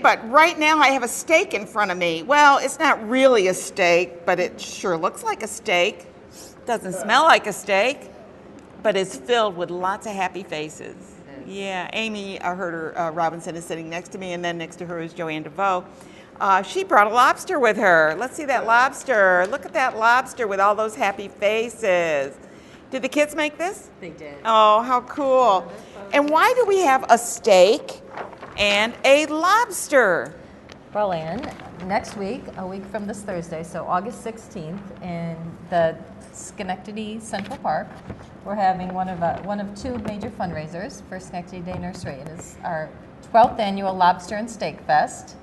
But right now I have a steak in front of me. Well, it's not really a steak, but it sure looks like a steak. Doesn't smell like a steak, but it's filled with lots of happy faces. Yeah, Amy Herter Robinson is sitting next to me, and then next to her is Joanne Devoe. She brought a lobster with her. Let's see that lobster. Look at that lobster with all those happy faces. Did the kids make this? They did. Oh, how cool. And why do we have a steak and a lobster? Well, Ann, next week, a week from this Thursday, so August 16th, in the Schenectady Central Park, we're having one of two major fundraisers for Sch'dy Day Nursery. It is our 12th annual Lobster and Steak Fest,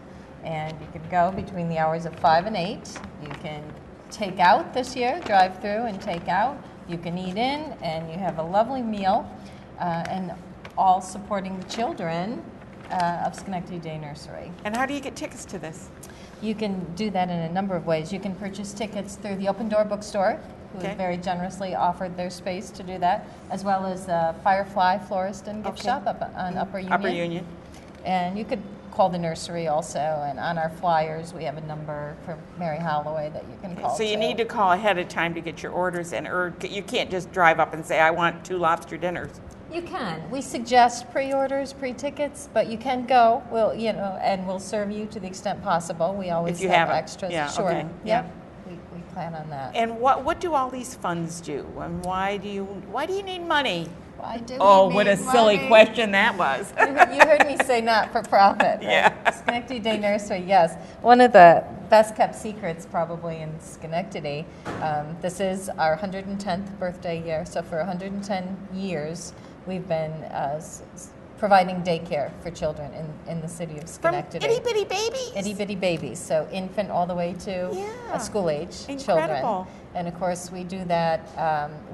and you can go between the hours of 5 and 8. You can take out this year, drive through and take out. You can eat in, and you have a lovely meal, and all supporting the children of Sch'dy Day Nursery. And how do you get tickets to this? You can do that in a number of ways. You can purchase tickets through the Open Door Bookstore, who has very generously offered their space to do that, as well as Firefly Florist and Gift Shop up on Upper Union. Upper Union. And you could call the nursery also, and on our flyers we have a number for Mary Holloway that you can call. So you need to call ahead of time to get your orders in, or you can't just drive up and say, I want 2 lobster dinners. You can. We suggest pre-orders, pre-tickets, but you can go. And we'll serve you to the extent possible. We always have extras. Yeah, sure. okay. Yeah. We plan on that. And what do all these funds do? And why do you need money? Why do Oh, we what need a silly money? question that was. You heard me say not for profit. Right? Yeah. Schenectady Day Nursery, yes. One of the best kept secrets probably in Schenectady. This is our 110th birthday year, so for 110 years we've been providing daycare for children in the city of Schenectady. From itty bitty babies? Itty bitty babies, so infant all the way to school age children. And of course we do that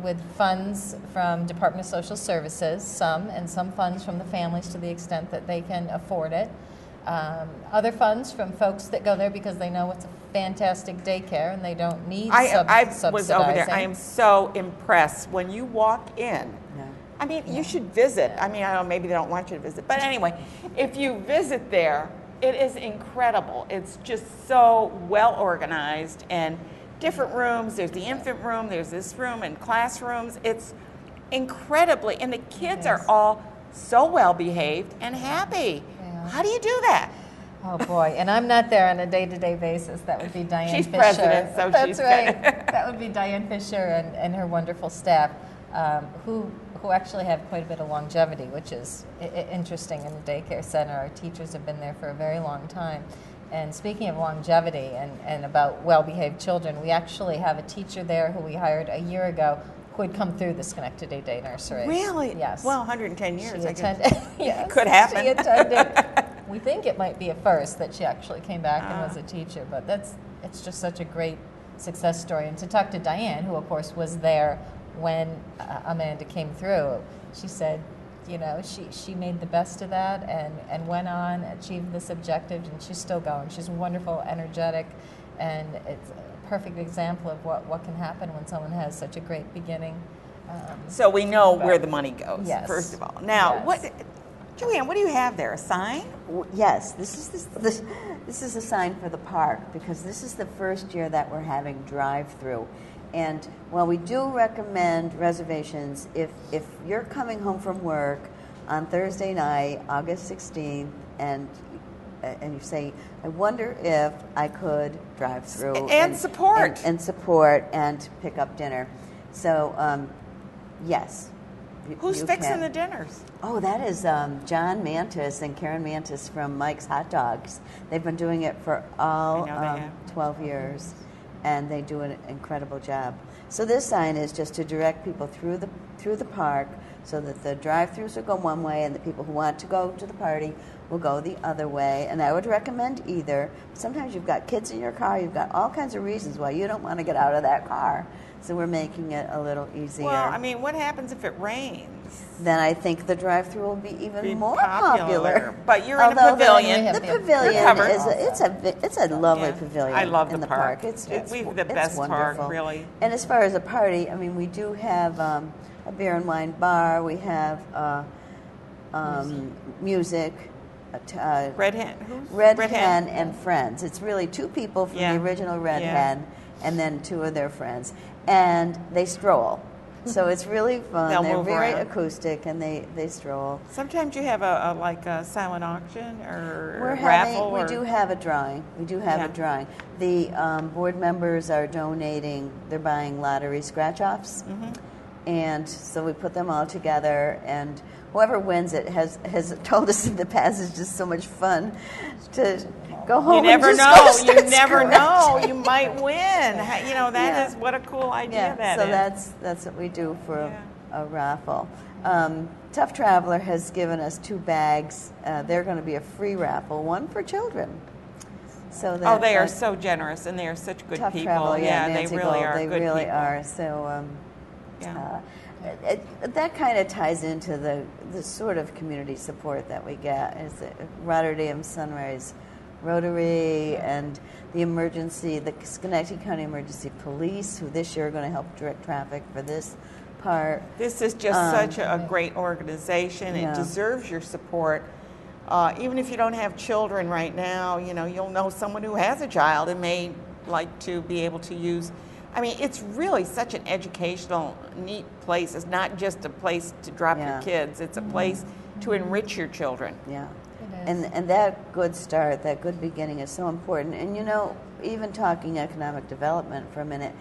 with funds from Department of Social Services, and some funds from the families to the extent that they can afford it. Other funds from folks that go there because they know it's a fantastic daycare and they don't need subsidizing. I was over there. I am so impressed when you walk in. I mean, you should visit. I mean, I don't know, maybe they don't want you to visit. But anyway, if you visit there, it is incredible. It's just so well organized and different rooms. There's the infant room, there's this room and classrooms. It's incredibly, and the kids are all so well behaved and happy. Yeah. How do you do that? Oh boy, and I'm not there on a day-to-day basis. That would be Diane Fisher. She's president, so that's she's right. That would be Diane Fisher and her wonderful staff, who actually have quite a bit of longevity, which is interesting in the daycare center. Our teachers have been there for a very long time. And speaking of longevity and about well-behaved children, we actually have a teacher there who we hired a year ago who had come through the Schenectady Day Nursery. Really? Yes. Well, 110 years, I guess. Yes, it could happen. She attended. We think it might be a first that she actually came back and was a teacher, but it's just such a great success story. And to talk to Diane, who of course was there when Amanda came through, she said, she made the best of that and went on, achieved this objective, and she's still going. She's wonderful, energetic, and it's a perfect example of what can happen when someone has such a great beginning. So we know where the money goes, first of all. Now, Joanne, what do you have there, a sign? Yes, this is a sign for the park because this is the first year that we're having Drive Thru. And while we do recommend reservations, if you're coming home from work on Thursday night, August 16th, and you say, I wonder if I could drive through and support and pick up dinner. So, yes. Who's fixing the dinners? Oh, that is John Mantis and Karen Mantis from Mike's Hot Dogs. They've been doing it for all 12 years. And they do an incredible job. So this sign is just to direct people through the park so that the drive-thrus will go one way and the people who want to go to the party will go the other way. And I would recommend either. Sometimes you've got kids in your car, you've got all kinds of reasons why you don't want to get out of that car. So we're making it a little easier. Well, I mean, what happens if it rains? Then I think the drive-thru will be even more popular. But you're in a pavilion. The pavilion it's a lovely pavilion. I love in the park. We have the best wonderful. park, really. And as far as a party, I mean, we do have a beer and wine bar. We have music. Red Hen. Who's Red Hen and Friends. It's really two people from Yeah. the original Red Yeah. Hen, and then two of their friends, and they stroll. So it's really fun. They'll They're move very around. acoustic, and they stroll. Sometimes you have a silent auction or We're raffle. we do have a drawing. We do have Yeah. a drawing. The board members are donating. They're buying lottery scratch-offs, and so we put them all together. And whoever wins it has told us in the past it's just so much fun to go home. You never and just know. go start You never know. scratching. You might win. You know, that is Yeah. what a cool idea Yeah, that so is. that's what we do for Yeah. a raffle. Tough Traveler has given us 2 bags. They're going to be a free raffle, one for children. So that, They are so generous, and they are such good Tough people. Travel, yeah, they Nancy really Gold, are they good really people. are. So Yeah. that kind of ties into the sort of community support that we get. Is Rotterdam Sunrise Rotary and the Schenectady County Emergency Police, who this year are going to help direct traffic for this part. This is just such a great organization. Yeah. It deserves your support. Even if you don't have children right now, you know, you'll know someone who has a child and may like to be able to use. I mean, it's really such an educational, neat place. It's not just a place to drop Yeah. your kids. It's a place to enrich your children. Yeah. It is. And that good start, that good beginning is so important. And you know, even talking economic development for a minute,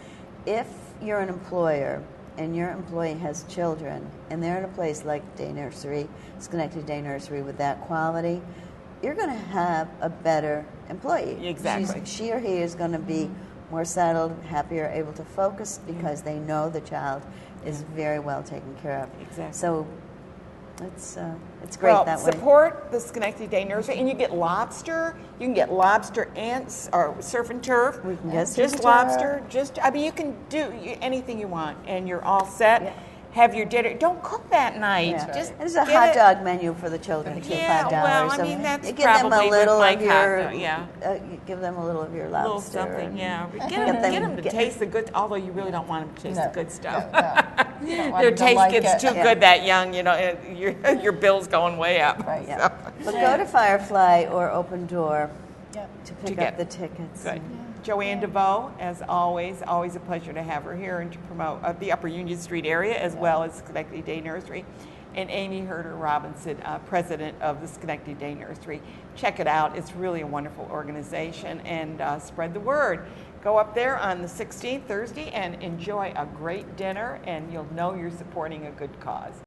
if you're an employer and your employee has children and they're in a place like Day Nursery, Schenectady Day Nursery, with that quality, you're going to have a better employee. Exactly. She or he is going to be more settled, happier, able to focus because they know the child is very well taken care of. Exactly. So it's great Well, that way. support the Schenectady Day Nursery, and you get lobster. You can get lobster and or surf and turf. We can get surf just and lobster. I mean, you can do anything you want, and you're all set. Yeah. Have your dinner. Don't cook that night. Yeah. Just There's a get hot it- dog menu for the children too, Yeah, $5. well, I So mean, that's you give them probably a little with of my your, hot dog, yeah. You give them a little of your A little lobster. something, and yeah. get Get them to taste the good. Although you really don't want them to taste No, the good stuff. no. You don't want Their them to taste like gets it. too good that young. You know, your bill's going way up. Right. Yeah. But go to Firefly or Open Door to pick get- up the tickets. Good. Joanne Devoe, as always a pleasure to have her here and to promote the Upper Union Street area as well as Schenectady Day Nursery. And Amy Herter Robinson, president of the Schenectady Day Nursery. Check it out. It's really a wonderful organization, and spread the word. Go up there on the 16th, Thursday, and enjoy a great dinner, and you'll know you're supporting a good cause.